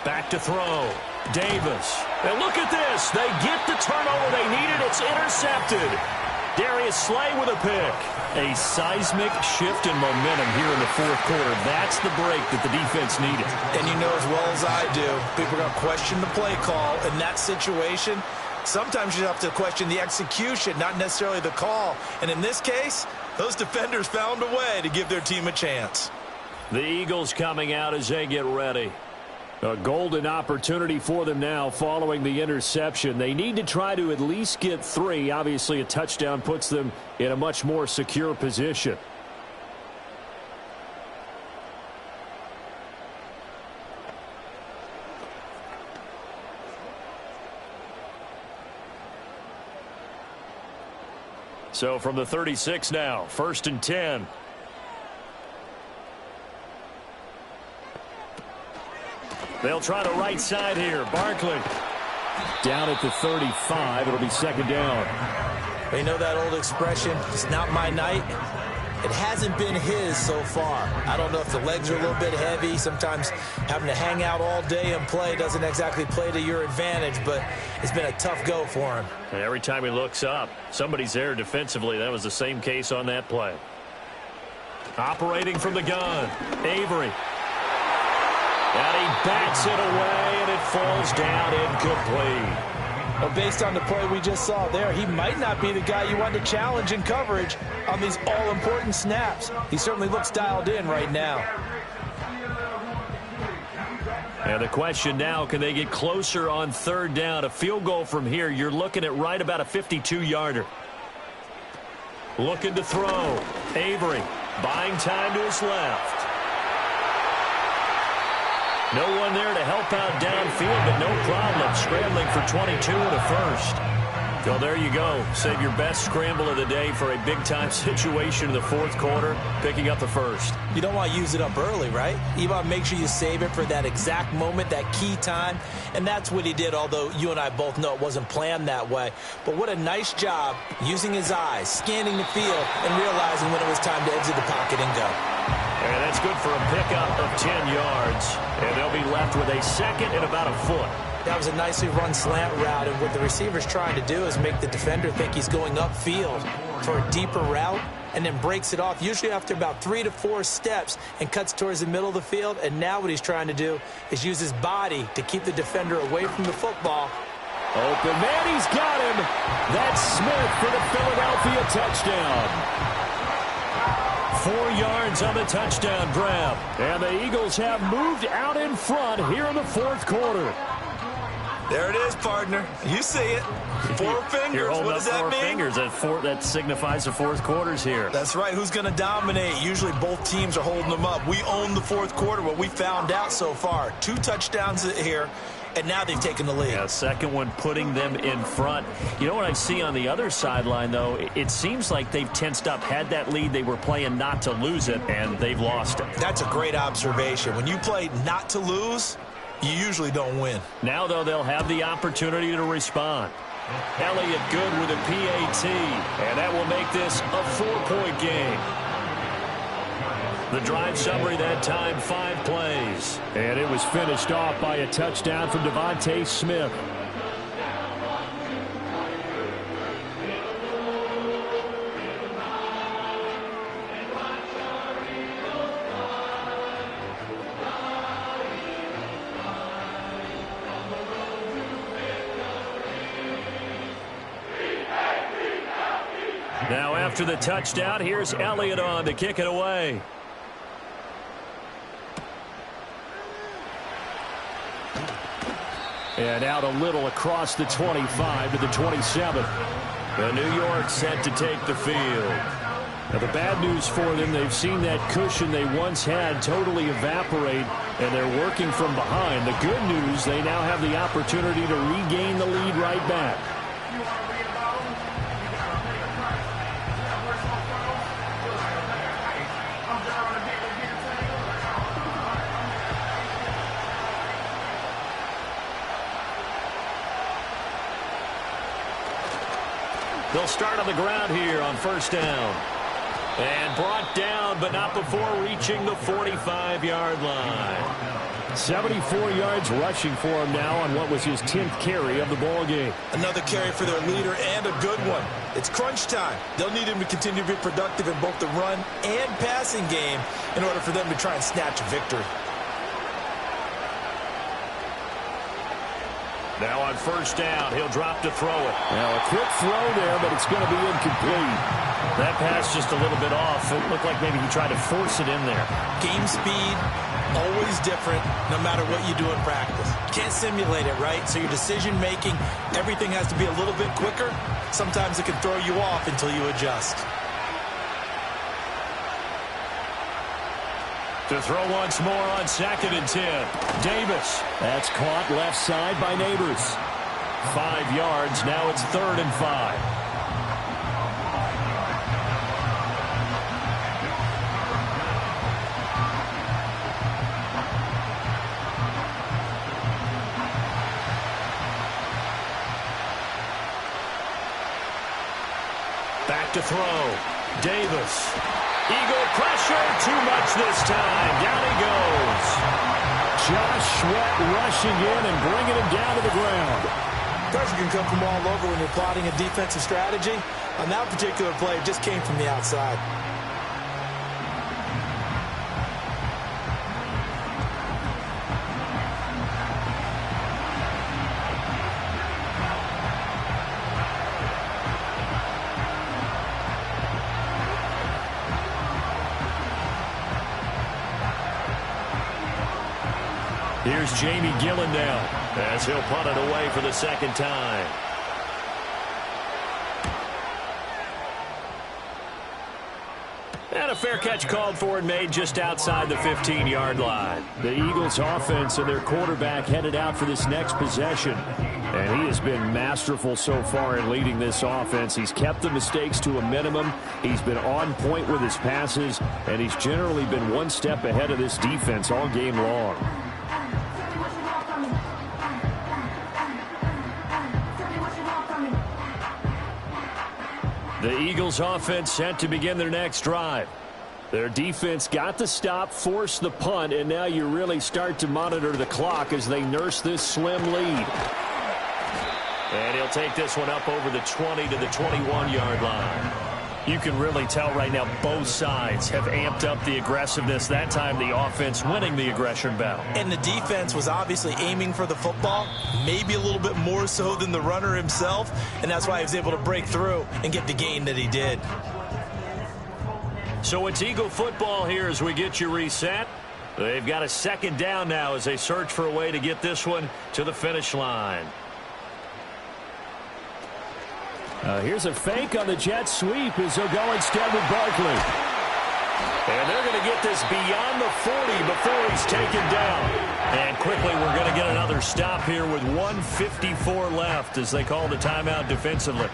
Back to throw. Davis. And look at this. They get the turnover they needed. It's intercepted. Darius Slay with a pick. A seismic shift in momentum here in the fourth quarter. That's the break that the defense needed. And you know as well as I do, people are going to question the play call in that situation. Sometimes you have to question the execution, not necessarily the call. And in this case, those defenders found a way to give their team a chance. The Eagles coming out as they get ready. A golden opportunity for them now following the interception. They need to try to at least get 3. Obviously, a touchdown puts them in a much more secure position. So from the 36 now, 1st and 10. They'll try the right side here. Barkley. Down at the 35. It'll be 2nd down. You know that old expression, it's not my night? It hasn't been his so far. I don't know if the legs are a little bit heavy. Sometimes having to hang out all day and play doesn't exactly play to your advantage, but it's been a tough go for him. And every time he looks up, somebody's there defensively. That was the same case on that play. Operating from the gun, Avery. And he bats it away, and it falls down incomplete. Well, based on the play we just saw there, he might not be the guy you want to challenge in coverage on these all-important snaps. He certainly looks dialed in right now. And the question now, can they get closer on 3rd down? A field goal from here, you're looking at right about a 52-yarder. Looking to throw. Avery buying time to his left. No one there to help out downfield, but no problem. Scrambling for 22 and a first. So there you go. Save your best scramble of the day for a big-time situation in the fourth quarter, picking up the first. You don't want to use it up early, right? You want to make sure you save it for that exact moment, that key time. And that's what he did, although you and I both know it wasn't planned that way. But what a nice job using his eyes, scanning the field, and realizing when it was time to exit the pocket and go. And that's good for a pickup of 10 yards. And they'll be left with a 2nd and about a foot. That was a nicely run slant route, and what the receiver's trying to do is make the defender think he's going upfield for a deeper route, and then breaks it off, usually after about 3 to 4 steps, and cuts towards the middle of the field. And now what he's trying to do is use his body to keep the defender away from the football. Open man, he's got him. That's Smith for the Philadelphia touchdown. 4 yards on the touchdown grab. And the Eagles have moved out in front here in the fourth quarter. There it is, partner. You see it. 4 fingers. You're holding what up does that 4 mean? fingers. That signifies the fourth quarter's here. That's right. Who's going to dominate? Usually both teams are holding them up. We own the fourth quarter, what we found out so far. 2 touchdowns here, and now they've taken the lead. Yeah, second one putting them in front. You know what I see on the other sideline, though? It seems like they've tensed up. Had that lead, they were playing not to lose it, and they've lost it. That's a great observation. When you play not to lose, you usually don't win. Now, though, they'll have the opportunity to respond. Elliott good with a PAT, and that will make this a 4-point game. The drive summary that time, 5 plays. And it was finished off by a touchdown from Devontae Smith. Now after the touchdown, here's Elliott on to kick it away. And out a little across the 25 to the 27. And New York set to take the field. Now the bad news for them, they've seen that cushion they once had totally evaporate, and they're working from behind. The good news, they now have the opportunity to regain the lead right back. They'll start on the ground here on first down. And brought down, but not before reaching the 45-yard line. 74 yards rushing for him now on what was his 10th carry of the ball game. Another carry for their leader and a good one. It's crunch time. They'll need him to continue to be productive in both the run and passing game in order for them to try and snatch a victory. Now on first down, he'll drop to throw it. Now a quick throw there, but it's going to be incomplete. That pass just a little bit off. It looked like maybe he tried to force it in there. Game speed, always different, no matter what you do in practice. You can't simulate it, right? So your decision-making, everything has to be a little bit quicker. Sometimes it can throw you off until you adjust. To throw once more on 2nd and 10. Davis. That's caught left side by Neighbors. 5 yards. Now it's 3rd and 5. Back to throw. Davis. Eagle pressure, too much this time. Down he goes. Josh Sweat rushing in and bringing him down to the ground. Pressure can come from all over when you're plotting a defensive strategy. On that particular play, it just came from the outside. Here's Jamie Gillen now as he'll punt it away for the second time. And a fair catch called for and made just outside the 15-yard line. The Eagles offense and their quarterback headed out for this next possession. And he has been masterful so far in leading this offense. He's kept the mistakes to a minimum. He's been on point with his passes. And he's generally been one step ahead of this defense all game long. The Eagles offense set to begin their next drive. Their defense got the stop, forced the punt, and now you really start to monitor the clock as they nurse this slim lead. And he'll take this one up over the 20 to the 21-yard line. You can really tell right now both sides have amped up the aggressiveness. That time the offense winning the aggression battle. And the defense was obviously aiming for the football, maybe a little bit more so than the runner himself, and that's why he was able to break through and get the gain that he did. So it's Eagle football here as we get you reset. They've got a second down now as they search for a way to get this one to the finish line. Here's a fake on the jet sweep as they'll go instead with Barkley. And they're going to get this beyond the 40 before he's taken down. And quickly we're going to get another stop here with 1:54 left as they call the timeout defensively.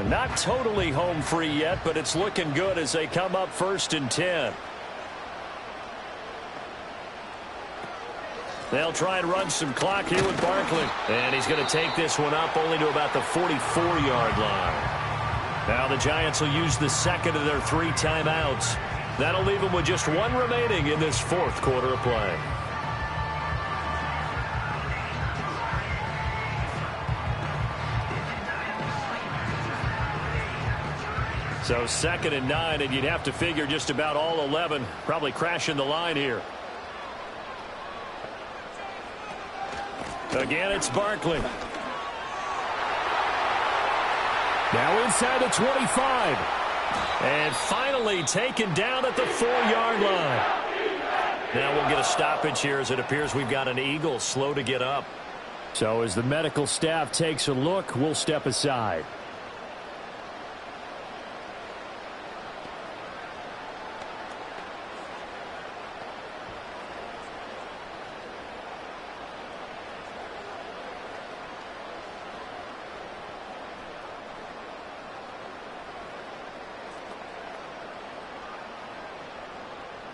Not totally home free yet, but it's looking good as they come up 1st and 10. They'll try and run some clock here with Barkley. And he's going to take this one up only to about the 44-yard line. Now the Giants will use the second of their 3 timeouts. That'll leave them with just 1 remaining in this 4th quarter of play. So 2nd and 9, and you'd have to figure just about all 11 probably crashing the line here. Again, it's Barkley. Now inside the 25. And finally taken down at the 4-yard line. Now we'll get a stoppage here as it appears we've got an Eagle slow to get up. So as the medical staff takes a look, we'll step aside.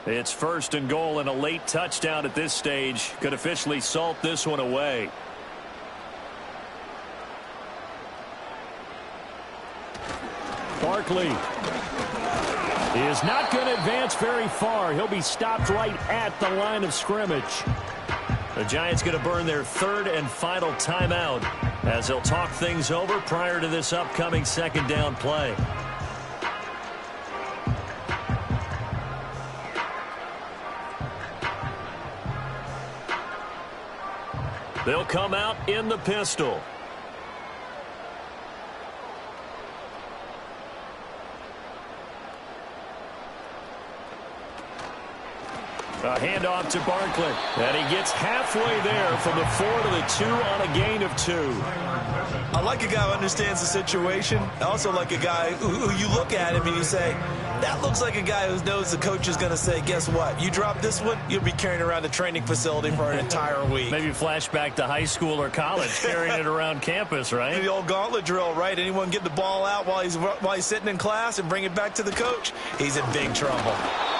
It's 1st and goal, and a late touchdown at this stage could officially salt this one away. Barkley is not going to advance very far. He'll be stopped right at the line of scrimmage. The Giants going to burn their 3rd and final timeout as they'll talk things over prior to this upcoming 2nd down play. They'll come out in the pistol. A handoff to Barkley. And he gets halfway there from the 4 to the 2 on a gain of 2. I like a guy who understands the situation. I also like a guy who you look at him and you say, that looks like a guy who knows the coach is going to say, guess what? You drop this one, you'll be carrying around the training facility for an entire week. Maybe flashback to high school or college, carrying it around campus, right? The old gauntlet drill, right? Anyone get the ball out while he's sitting in class and bring it back to the coach? He's in big trouble.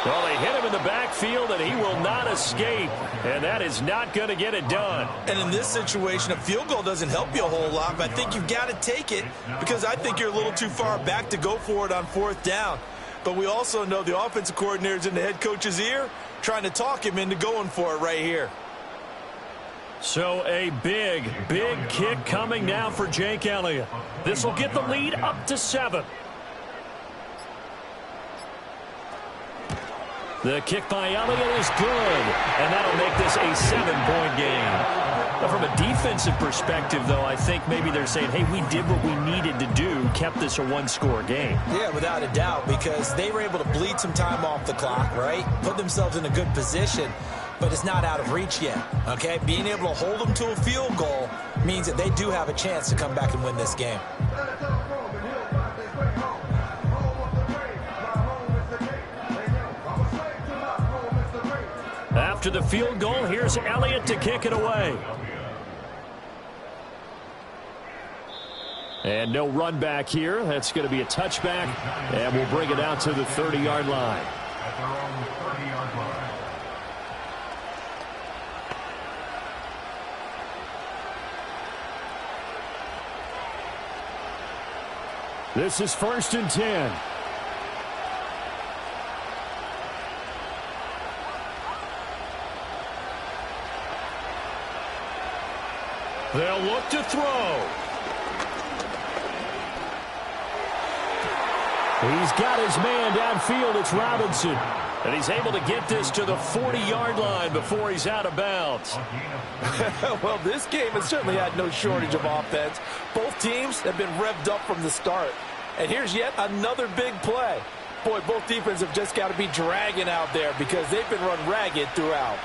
Well, they hit him in the backfield, and he will not escape, and that is not going to get it done. And in this situation, a field goal doesn't help you a whole lot, but I think you've got to take it because I think you're a little too far back to go for it on 4th down. But we also know the offensive coordinator's in the head coach's ear trying to talk him into going for it right here. So a big, big kick coming now for Jake Elliott. This will get the lead up to 7. The kick by Elliott is good, and that'll make this a 7-point game. Now, from a defensive perspective, though, I think maybe they're saying, hey, we did what we needed to do, kept this a 1-score game. Yeah, without a doubt, because they were able to bleed some time off the clock, right? Put themselves in a good position, but it's not out of reach yet, okay? Being able to hold them to a field goal means that they do have a chance to come back and win this game. After the field goal, here's Elliott to kick it away. And no run back here. That's going to be a touchback, and we'll bring it out to the 30-yard line. This is 1st and 10. They'll look to throw. He's got his man downfield. It's Robinson. And he's able to get this to the 40-yard line before he's out of bounds. Well, this game has certainly had no shortage of offense. Both teams have been revved up from the start. And here's yet another big play. Boy, both defenses have just got to be dragging out there because they've been run ragged throughout.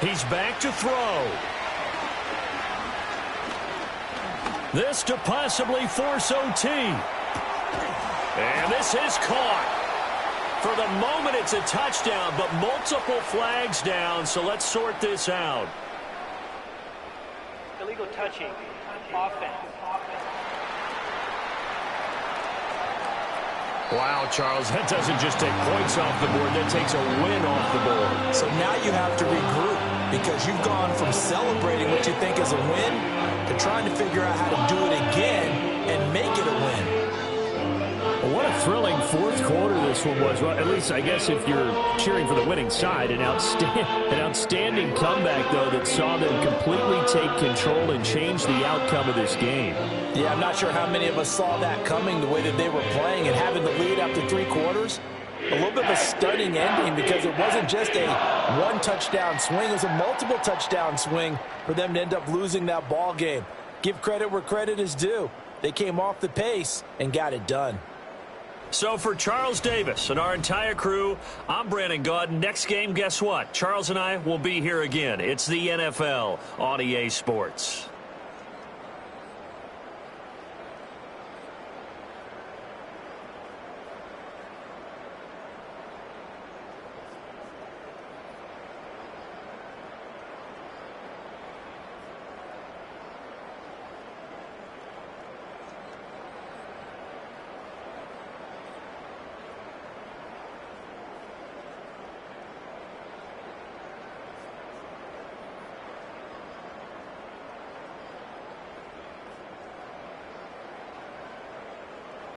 He's back to throw. This to possibly force OT. And this is caught. For the moment, it's a touchdown, but multiple flags down, so let's sort this out. Illegal touching. Offense. Wow, Charles, that doesn't just take points off the board. That takes a win off the board. So now you have to regroup because you've gone from celebrating what you think is a win to trying to figure out how to do it again and make it a win. Well, what a thrilling fourth quarter this one was. Well, at least, I guess, if you're cheering for the winning side. An outstanding comeback, though, that saw them completely take control and change the outcome of this game. Yeah, I'm not sure how many of us saw that coming, the way that they were playing and having the lead after 3 quarters. A little bit of a stunning ending because it wasn't just a one-touchdown swing. It was a multiple touchdown swing for them to end up losing that ball game. Give credit where credit is due. They came off the pace and got it done. So for Charles Davis and our entire crew, I'm Brandon Gaudin. Next game, guess what? Charles and I will be here again. It's the NFL on EA Sports.